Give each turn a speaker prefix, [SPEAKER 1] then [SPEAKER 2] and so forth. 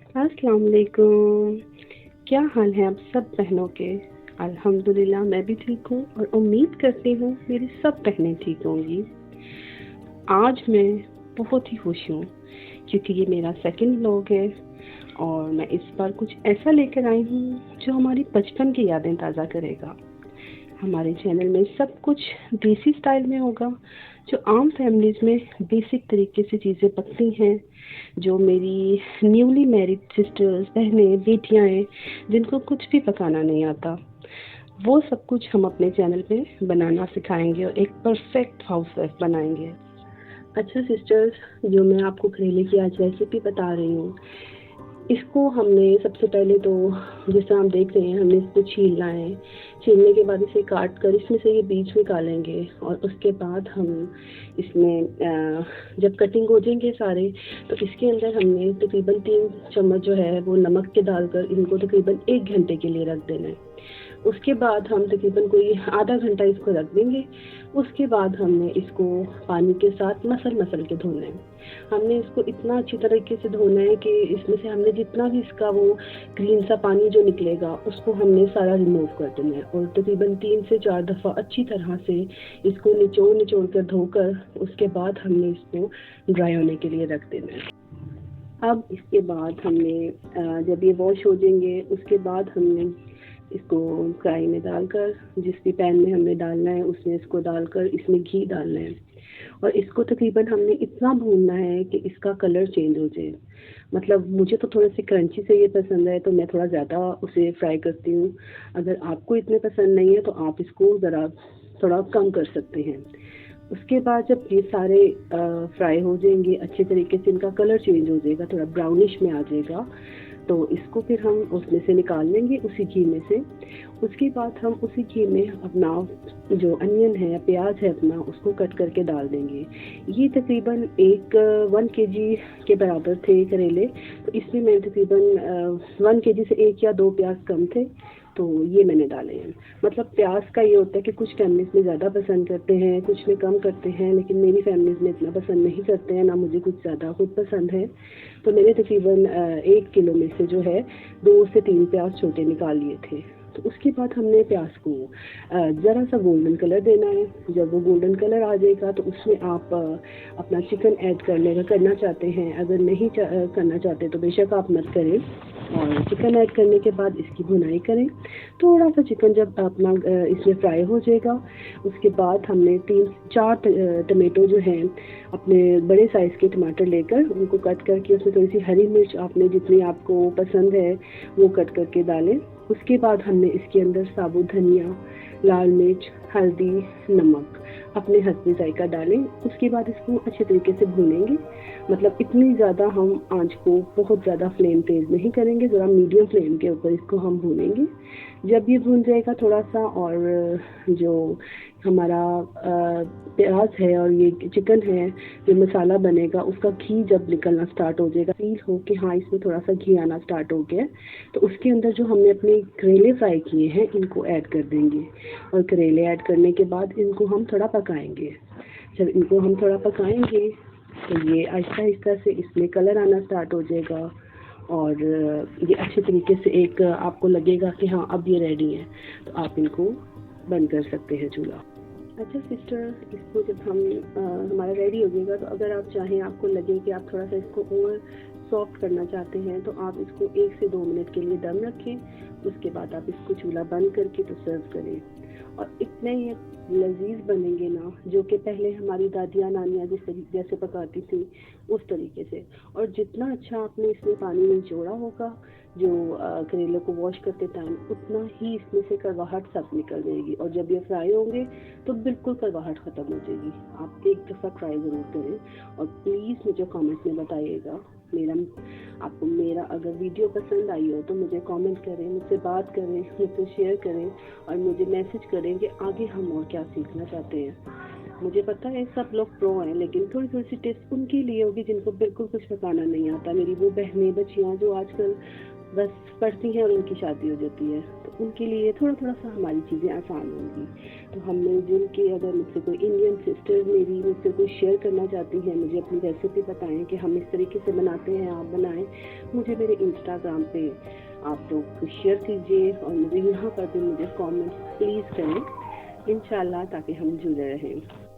[SPEAKER 1] अस्सलाम वालेकुम। क्या हाल है आप सब बहनों के? अल्हम्दुलिल्लाह मैं भी ठीक हूँ और उम्मीद करती हूँ मेरी सब बहनें ठीक होंगी। आज मैं बहुत ही खुश हूँ क्योंकि ये मेरा सेकंड व्लॉग है और मैं इस बार कुछ ऐसा लेकर आई हूँ जो हमारी बचपन की यादें ताज़ा करेगा। हमारे चैनल में सब कुछ देसी स्टाइल में होगा, जो आम फैमिलीज़ में बेसिक तरीके से चीज़ें पकती हैं, जो मेरी न्यूली मैरिड सिस्टर्स, बहनें, बेटियां हैं जिनको कुछ भी पकाना नहीं आता, वो सब कुछ हम अपने चैनल पे बनाना सिखाएंगे और एक परफेक्ट हाउस वाइफ बनाएंगे। अच्छा सिस्टर्स, जो मैं आपको करेले की आज रेसिपी बता रही हूँ, इसको हमने सबसे पहले तो जैसा हम देख रहे हैं हमने इसको छीलना है। छीलने के बाद इसे काट कर इसमें से ये बीज निकालेंगे और उसके बाद हम इसमें जब कटिंग हो जाएंगे सारे, तो इसके अंदर हमने तकरीबन 3 चम्मच जो है वो नमक के डालकर इनको तकरीबन 1 घंटे के लिए रख देना है। उसके बाद हम तकरीबन कोई आधा घंटा इसको रख देंगे। उसके बाद हमने इसको पानी के साथ मसल के धोना है। हमने इसको इतना अच्छी तरीके से धोना है कि इसमें से हमने जितना भी इसका वो ग्रीन सा पानी जो निकलेगा उसको हमने सारा रिमूव कर देना है और तकरीबन 3 से 4 दफ़ा अच्छी तरह से इसको निचोड़ कर धोकर उसके बाद हमने इसको ड्राई होने के लिए रख देना है। अब इसके बाद हमने जब ये वॉश हो जाएंगे उसके बाद हमने इसको कढ़ाई में डालकर, जिस भी पैन में हमने डालना है उसमें इसको डालकर इसमें घी डालना है और इसको तकरीबन हमने इतना भूनना है कि इसका कलर चेंज हो जाए। मतलब मुझे तो थोड़े से क्रंची से ये पसंद है तो मैं थोड़ा ज़्यादा उसे फ्राई करती हूँ। अगर आपको इतने पसंद नहीं है तो आप इसको ज़रा थोड़ा कम कर सकते हैं। उसके बाद जब ये सारे फ्राई हो जाएंगे अच्छे तरीके से, इनका कलर चेंज हो जाएगा, थोड़ा ब्राउनिश में आ जाएगा, तो इसको फिर हम उसमें से निकाल लेंगे उसी घी में से। उसके बाद हम उसी घी में अपना जो अनियन है, प्याज है अपना, उसको कट करके डाल देंगे। ये तकरीबन 1 केजी के बराबर थे करेले, तो इसमें मैं तकरीबन 1 केजी से 1 या 2 प्याज कम थे तो ये मैंने डाले हैं। मतलब प्याज का ये होता है कि कुछ फैमिलीज में ज़्यादा पसंद करते हैं, कुछ में कम करते हैं, लेकिन मेरी फैमिलीज में इतना पसंद नहीं करते हैं, ना मुझे कुछ ज़्यादा खुद पसंद है। तो मैंने तकरीबन 1 किलो में से जो है 2 से 3 प्याज छोटे निकाल लिए थे। तो उसके बाद हमने प्याज को ज़रा सा गोल्डन कलर देना है। जब वो गोल्डन कलर आ जाएगा तो उसमें आप अपना चिकन ऐड करना चाहते हैं, अगर नहीं करना चाहते तो बेशक आप मत करें। और चिकन ऐड करने के बाद इसकी भुनाई करें। थोड़ा सा चिकन जब अपना इसमें फ्राई हो जाएगा, उसके बाद हमने 3-4 टमाटो जो हैं, अपने बड़े साइज़ के टमाटर लेकर उनको कट करके उसमें थोड़ी सी हरी मिर्च आपने जितनी आपको पसंद है वो कट करके डालें। उसके बाद हमने इसके अंदर साबुत धनिया, लाल मिर्च, हल्दी, नमक अपने हस्बी जायका डालें। उसके बाद इसको अच्छे तरीके से भूनेंगे। मतलब इतनी ज़्यादा हम आंच को बहुत ज़्यादा फ्लेम तेज़ नहीं करेंगे, ज़रा मीडियम फ्लेम के ऊपर इसको हम भूनेंगे। जब ये भून जाएगा थोड़ा सा, और जो हमारा प्याज है और ये चिकन है, जो मसाला बनेगा उसका घी जब निकलना स्टार्ट हो जाएगा, फील हो कि हाँ इसमें थोड़ा सा घी आना स्टार्ट हो गया, तो उसके अंदर जो हमने अपने करेले फ्राई किए हैं इनको ऐड कर देंगे। और करेले ऐड करने के बाद इनको हम थोड़ा पकाएंगे। जब इनको हम थोड़ा पकाएंगे तो ये आहिस्ता आहिस्ता से इसमें कलर आना स्टार्ट हो जाएगा और ये अच्छे तरीके से एक आपको लगेगा कि हाँ अब ये रेडी है, तो आप इनको बंद कर सकते हैं चूल्हा। अच्छा सिस्टर, इसको जब हम हमारा रेडी हो जाएगा तो अगर आप चाहें, आपको लगे कि आप थोड़ा सा इसको और सॉफ्ट करना चाहते हैं, तो आप इसको 1 से 2 मिनट के लिए दम रखें। उसके बाद आप इसको चूल्हा बंद करके तो सर्व करें और इतने ये लजीज बनेंगे ना, जो कि पहले हमारी दादियाँ नानियाँ जैसे पकाती थी उस तरीके से। और जितना अच्छा आपने इसमें पानी निचोड़ा होगा जो करेले को वॉश करते टाइम, उतना ही इसमें से कड़वाहट सब निकल जाएगी और जब ये फ्राई होंगे तो बिल्कुल कड़वाहट ख़त्म हो जाएगी। आप एक दफ़ा ट्राई ज़रूर करें और प्लीज़ मुझे कमेंट में बताइएगा। आपको मेरा अगर वीडियो पसंद आई हो तो मुझे कमेंट करें, मुझसे बात करें, मुझसे शेयर करें और मुझे मैसेज करें कि आगे हम और क्या सीखना चाहते हैं। मुझे पता है सब लोग प्रो हैं, लेकिन थोड़ी थोड़ी सी टिप्स उनके लिए होगी जिनको बिल्कुल कुछ पकाना नहीं आता। मेरी वो बहनें बच्चियाँ जो आजकल बस पढ़ती हैं और उनकी शादी हो जाती है, तो उनके लिए थोड़ा थोड़ा सा हमारी चीज़ें आसान होंगी। तो हम मिलजुल के, अगर मुझसे कोई इंडियन सिस्टर मेरी मुझसे कोई शेयर करना चाहती हैं, मुझे अपनी रेसिपी बताएं कि हम इस तरीके से बनाते हैं, आप बनाएं, मुझे मेरे इंस्टाग्राम पे आप लोग शेयर कीजिए और मुझे यहाँ पर भी मुझे कमेंट्स प्लीज़ करें इंशाल्लाह, ताकि हम जुड़े रहें।